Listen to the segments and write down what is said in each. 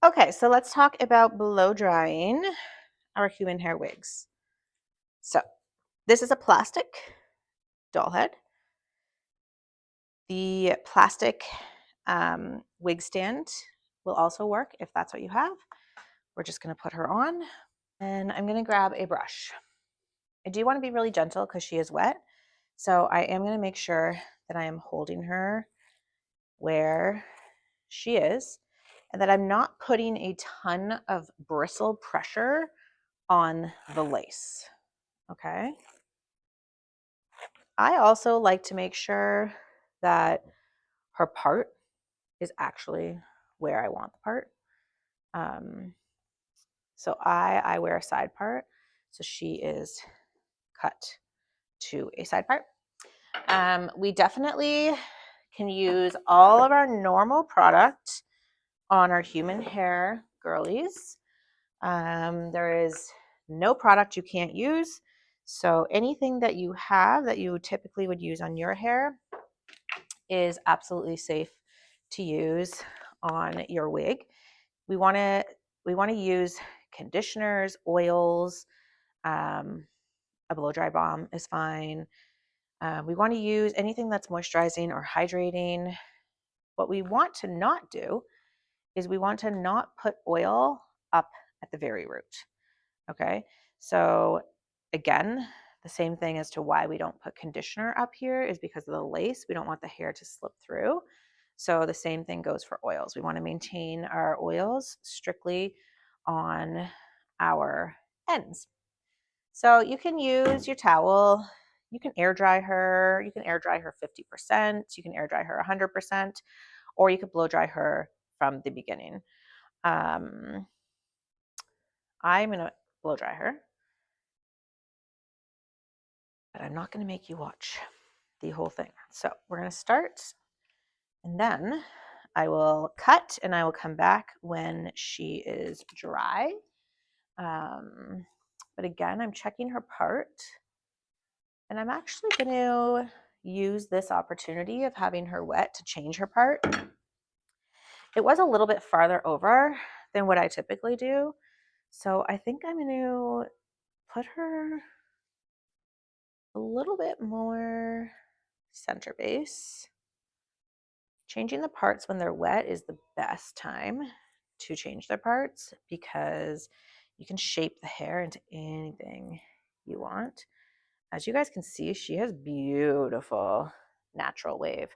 Okay, so let's talk about blow drying our human hair wigs. So this is a plastic doll head. The plastic wig stand will also work if that's what you have. We're just going to put her on, and I'm going to grab a brush. I do want to be really gentle because she is wet, so I am going to make sure that I am holding her where she is and that I'm not putting a ton of bristle pressure on the lace. Okay. I also like to make sure that her part is actually where I want the part. So I wear a side part, so she is cut to a side part. We definitely can use all of our normal product on our human hair girlies. There is no product you can't use. So anything that you have that you typically would use on your hair is absolutely safe to use on your wig. We want to use conditioners, oils, a blow dry balm is fine. We want to use anything that's moisturizing or hydrating. What we want to not do is we want to not put oil up at the very root. Okay, so again, the same thing as to why we don't put conditioner up here is because of the lace. We don't want the hair to slip through. So the same thing goes for oils. We want to maintain our oils strictly on our ends. So you can use your towel. You can air dry her. You can air dry her 50%. You can air dry her 100%, or you could blow dry her from the beginning. I'm going to blow dry her, but I'm not going to make you watch the whole thing. So we're going to start, and then I will cut and I will come back when she is dry. But again, I'm checking her part, and I'm actually going to use this opportunity of having her wet to change her part. It was a little bit farther over than what I typically do, so I think I'm going to put her a little bit more center base. Changing the parts when they're wet is the best time to change their parts because you can shape the hair into anything you want. As you guys can see, she has beautiful natural wave.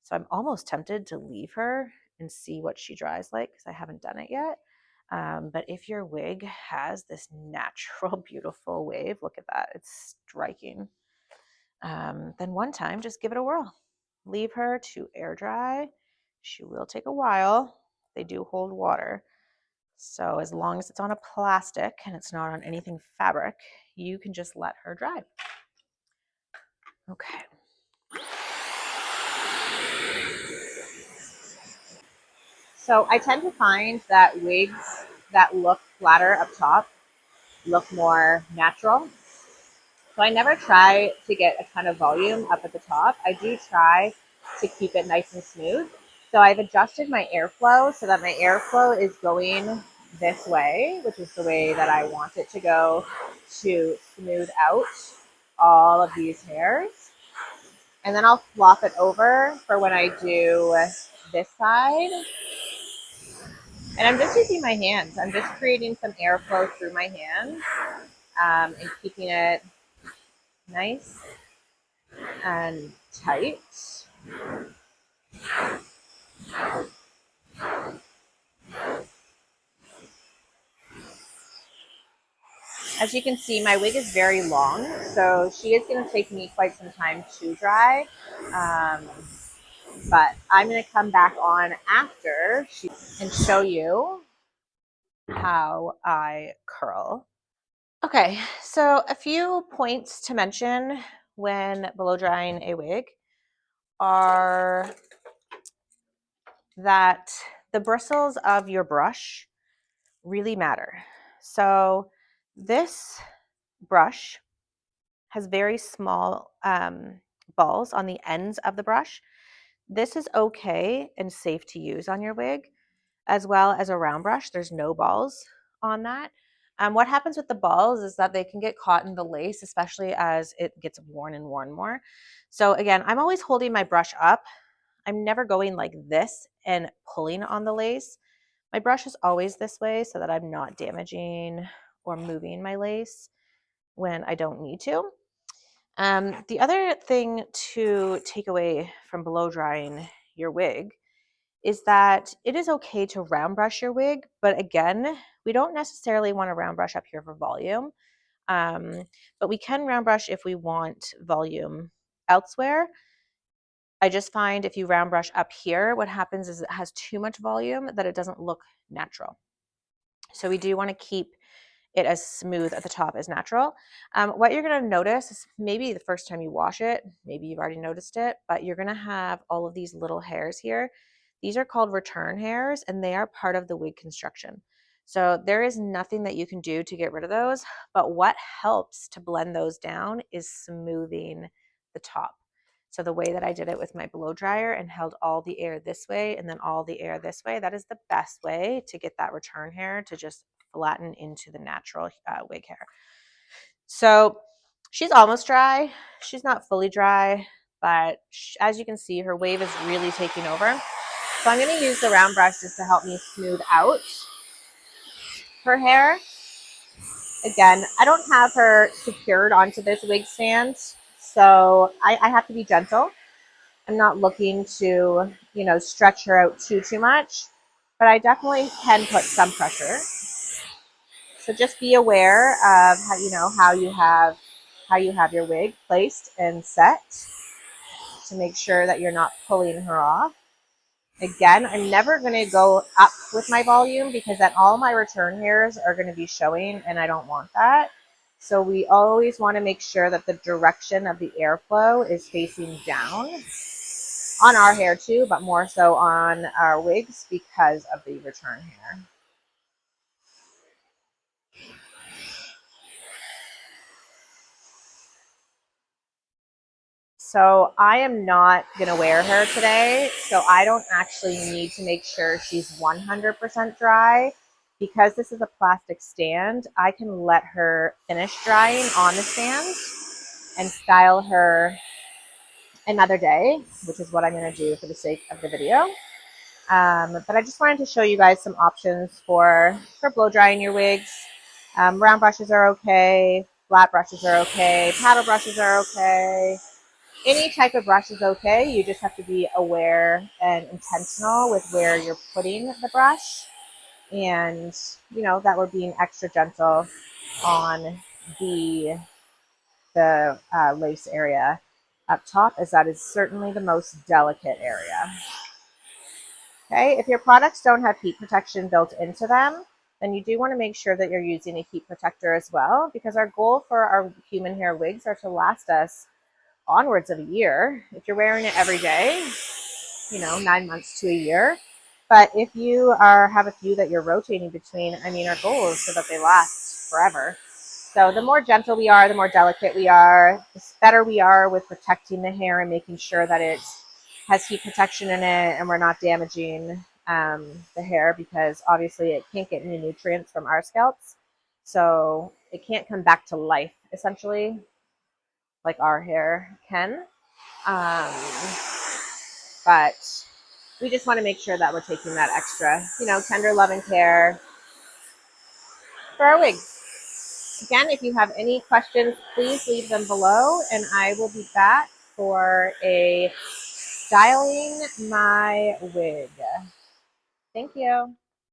So I'm almost tempted to leave her and see what she dries like because I haven't done it yet. But if your wig has this natural, beautiful wave, look at that, it's striking. Then one time, just give it a whirl. Leave her to air dry. She will take a while. They do hold water. So as long as it's on a plastic and it's not on anything fabric, you can just let her dry. Okay. So I tend to find that wigs that look flatter up top look more natural. So I never try to get a ton of volume up at the top. I do try to keep it nice and smooth. So I've adjusted my airflow so that my airflow is going this way, which is the way that I want it to go to smooth out all of these hairs. And then I'll flop it over for when I do this side. And I'm just using my hands. I'm just creating some airflow through my hands and keeping it nice and tight. As you can see, my wig is very long, so she is going to take me quite some time to dry. But I'm going to come back on after and show you how I curl. Okay, so a few points to mention when blow drying a wig are that the bristles of your brush really matter. So this brush has very small balls on the ends of the brush. This is okay and safe to use on your wig. as well as a round brush. There's no balls on that. What happens with the balls is that they can get caught in the lace, especially as it gets worn and worn more. So again, I'm always holding my brush up. I'm never going like this and pulling on the lace. My brush is always this way so that I'm not damaging or moving my lace when I don't need to. The other thing to take away from blow drying your wig is that it is okay to round brush your wig, but again, we don't necessarily want to round brush up here for volume, but we can round brush if we want volume elsewhere. I just find if you round brush up here, what happens is it has too much volume that it doesn't look natural. So we do want to keep it as smooth at the top as natural. What you're going to notice is maybe the first time you wash it, maybe you've already noticed it, but you're going to have all of these little hairs here. These are called return hairs, and they are part of the wig construction. So there is nothing that you can do to get rid of those, but what helps to blend those down is smoothing the top. So the way that I did it with my blow dryer and held all the air this way and then all the air this way, that is the best way to get that return hair to just flatten into the natural wig hair. So she's almost dry. She's not fully dry, but as you can see, her wave is really taking over. So I'm going to use the round brush just to help me smooth out her hair. Again, I don't have her secured onto this wig stand, so I have to be gentle. I'm not looking to, stretch her out too much, but I definitely can put some pressure. So just be aware of how you have your wig placed and set to make sure that you're not pulling her off. Again, I'm never going to go up with my volume because then all my return hairs are going to be showing and I don't want that. So we always want to make sure that the direction of the airflow is facing down on our hair too, but more so on our wigs because of the return hair. So I am not going to wear her today, so I don't actually need to make sure she's 100% dry. Because this is a plastic stand, I can let her finish drying on the stand and style her another day, which is what I'm going to do for the sake of the video. But I just wanted to show you guys some options for blow drying your wigs. Round brushes are okay, flat brushes are okay, paddle brushes are okay. Any type of brush is okay. You just have to be aware and intentional with where you're putting the brush, and that we're being extra gentle on the lace area up top, as that is certainly the most delicate area. Okay, if your products don't have heat protection built into them, then you do want to make sure that you're using a heat protector as well, because our goal for our human hair wigs are to last us onwards of a year. If you're wearing it every day, 9 months to a year. But if you have a few that you're rotating between, our goal is so that they last forever. So the more gentle we are, the more delicate we are, the better we are with protecting the hair and making sure that it has heat protection in it and we're not damaging the hair, because obviously it can't get any nutrients from our scalps. So it can't come back to life, essentially, like our hair can. But we just want to make sure that we're taking that extra, tender love and care for our wigs. Again, if you have any questions, please leave them below, and I will be back for a styling my wig. Thank you.